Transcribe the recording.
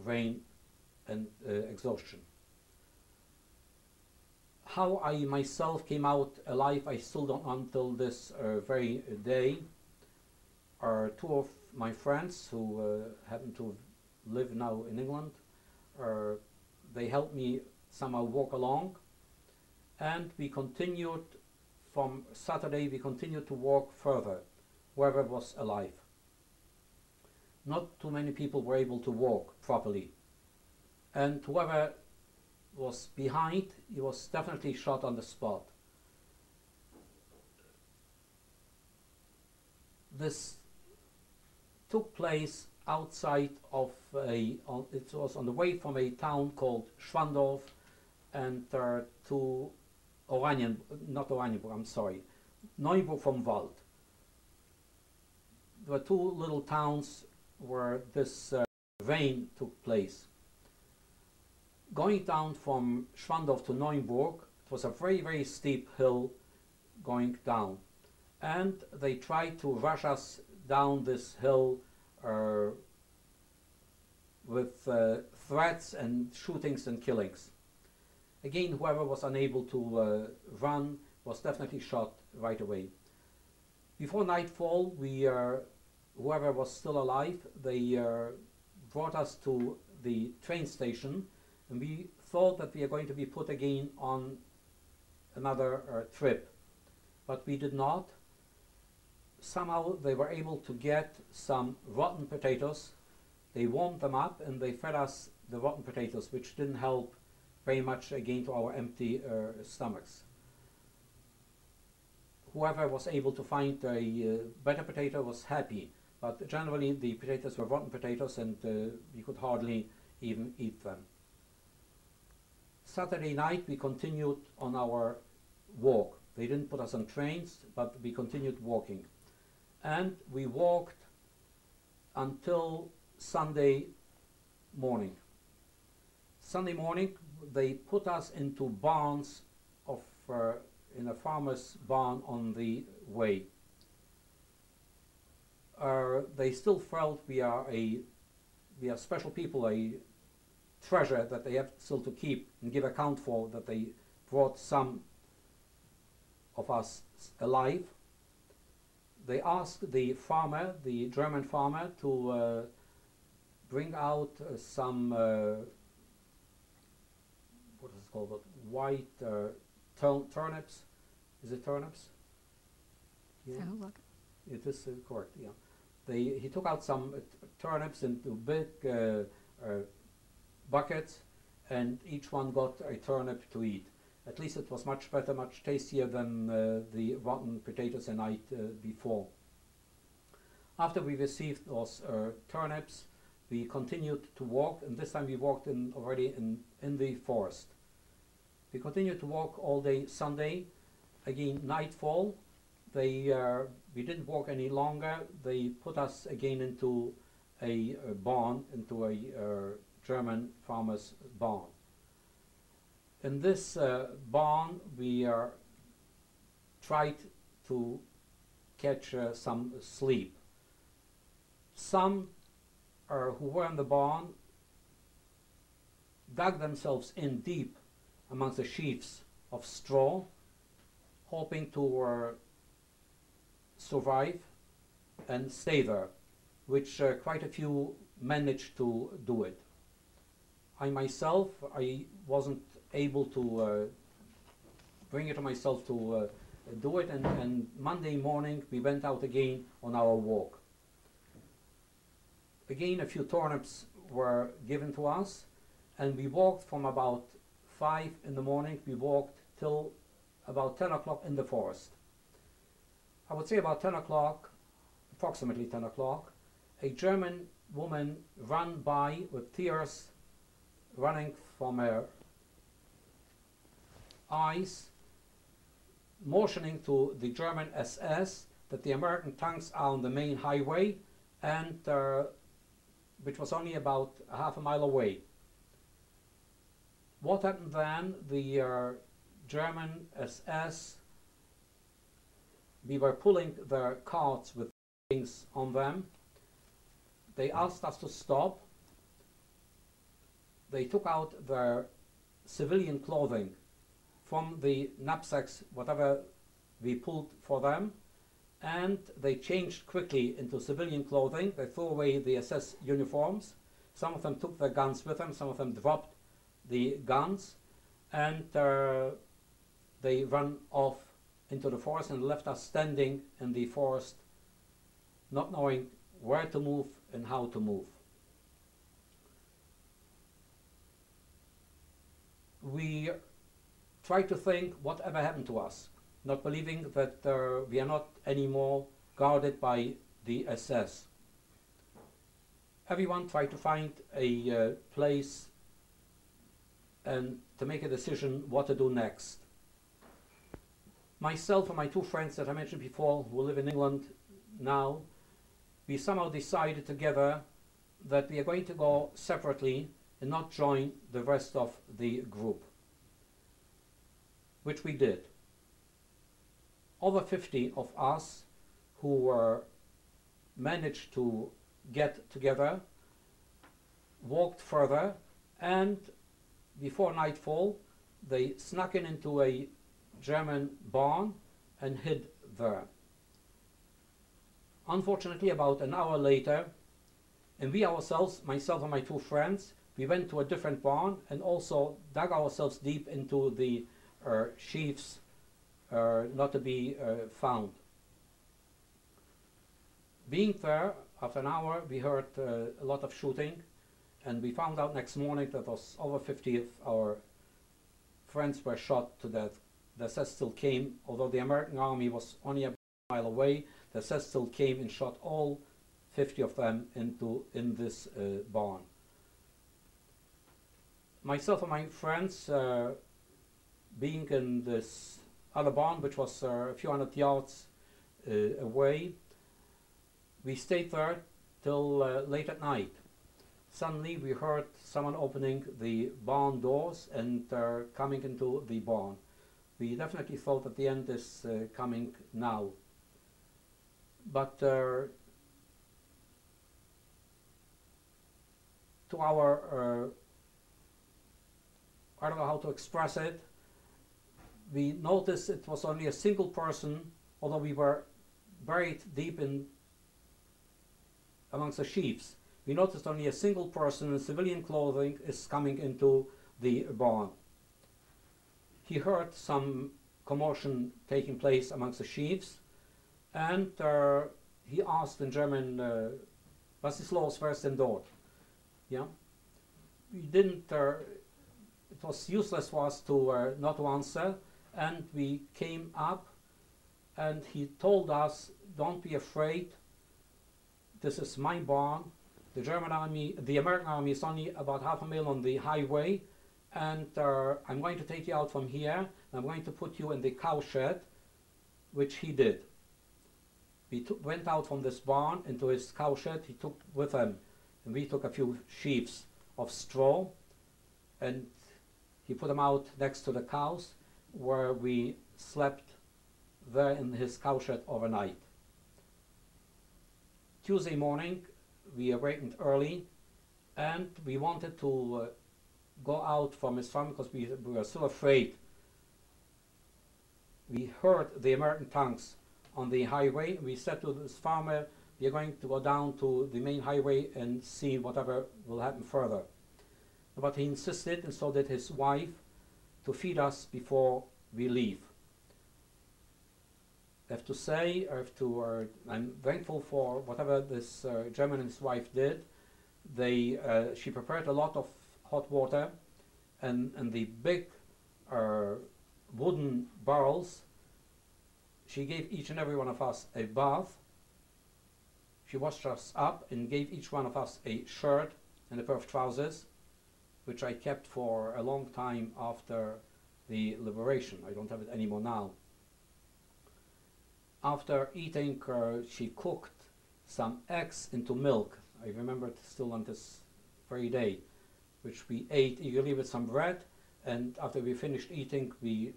rain and exhaustion. How I myself came out alive, I still don't know until this very day. Two of my friends who happen to live now in England, they helped me somehow walk along, and we continued from Saturday, we continued to walk further, whoever was alive. Not too many people were able to walk properly, and whoever was behind, he was definitely shot on the spot. This took place outside of it was on the way from a town called Schwandorf and to not Oranienburg, I'm sorry, Neuburg vom Wald. There were two little towns where this rain took place. Going down from Schwandorf to Neuburg, it was a very, very steep hill going down. And they tried to rush us down this hill with threats and shootings and killings. Again, whoever was unable to run was definitely shot right away. Before nightfall, whoever was still alive, they brought us to the train station, and we thought that we are going to be put again on another trip, but we did not. Somehow they were able to get some rotten potatoes. They warmed them up and they fed us the rotten potatoes, which didn't help very much again to our empty stomachs. Whoever was able to find a better potato was happy, but generally the potatoes were rotten potatoes and we could hardly even eat them. Saturday night we continued on our walk. They didn't put us on trains, but we continued walking. And we walked until Sunday morning. Sunday morning they put us into barns in a farmer's barn on the way. They still felt we are special people, a treasure that they have still to keep and give account for, that they brought some of us alive. They asked the farmer, the German farmer, to bring out some what is it called? White turnips. Is it turnips? Yeah. Sounds like it. It is correct. Yeah. He took out some turnips into big buckets, and each one got a turnip to eat. At least it was much better, much tastier than the rotten potatoes the night before. After we received those turnips, we continued to walk, and this time we walked already in the forest. We continued to walk all day Sunday. Again, nightfall, we didn't walk any longer. They put us again into a barn, into a German farmer's barn. In this barn, we tried to catch some sleep. Some who were in the barn dug themselves in deep amongst the sheaves of straw, hoping to survive and stay there, which quite a few managed to do it. I myself, I wasn't able to bring it to myself to do it, and Monday morning we went out again on our walk. Again, a few turnips were given to us, and we walked from about 5 in the morning, we walked till about 10 o'clock in the forest. I would say about 10 o'clock, approximately 10 o'clock, a German woman ran by with tears running from her eyes, motioning to the German SS that the American tanks are on the main highway, and which was only about half a mile away. What happened then? The German SS, we were pulling their carts with things on them. They asked us to stop. they took out their civilian clothing from the knapsacks, whatever we pulled for them, and they changed quickly into civilian clothing. They threw away the SS uniforms. Some of them took their guns with them, some of them dropped the guns, and they ran off into the forest and left us standing in the forest, not knowing where to move and how to move. We try to think whatever happened to us, not believing that we are not anymore guarded by the SS. Everyone tried to find a place and to make a decision what to do next. Myself and my two friends that I mentioned before, who live in England now, we somehow decided together that we are going to go separately and not join the rest of the group, which we did. Over 50 of us who managed to get together walked further, and before nightfall they snuck into a German barn and hid there. Unfortunately, about an hour later, and we ourselves, myself and my two friends, we went to a different barn and also dug ourselves deep into the sheaves, not to be found. Being there, after an hour, we heard a lot of shooting, and we found out next morning that was over 50 of our friends were shot to death. The SS still came, although the American army was only a mile away, the SS still came and shot all 50 of them in this barn. Myself and my friends, being in this other barn, which was a few hundred yards away, we stayed there till late at night. Suddenly we heard someone opening the barn doors and coming into the barn. We definitely thought that the end is coming now. But to our, I don't know how to express it, we noticed it was only a single person, although we were buried deep in amongst the sheaves. We noticed only a single person in civilian clothing is coming into the barn. He heard some commotion taking place amongst the sheaves, and he asked in German, "Was ist los? Wer ist denn dort?" Yeah, we didn't. It was useless for us to not to answer, and we came up, and he told us, "Don't be afraid. This is my barn. The German army, the American army is only about half a mile on the highway, and I'm going to take you out from here, and I'm going to put you in the cow shed," which he did. We went out from this barn into his cow shed. He took with him, and we took a few sheaves of straw, and he put them out next to the cows, where we slept there in his cow shed overnight. Tuesday morning, we awakened early, and we wanted to go out from his farm because we were still afraid. We heard the American tanks on the highway. We said to this farmer, "We are going to go down to the main highway and see whatever will happen further." But he insisted, and so did his wife, to feed us before we leave. I have to say, I'm thankful for whatever this German and his wife did. She prepared a lot of hot water, and the big wooden barrels. She gave each and every one of us a bath. She washed us up and gave each one of us a shirt and a pair of trousers, which I kept for a long time after the liberation. I don't have it anymore now. After eating, she cooked some eggs into milk. I remember it still on this very day, which we ate eagerly with some bread. And after we finished eating, we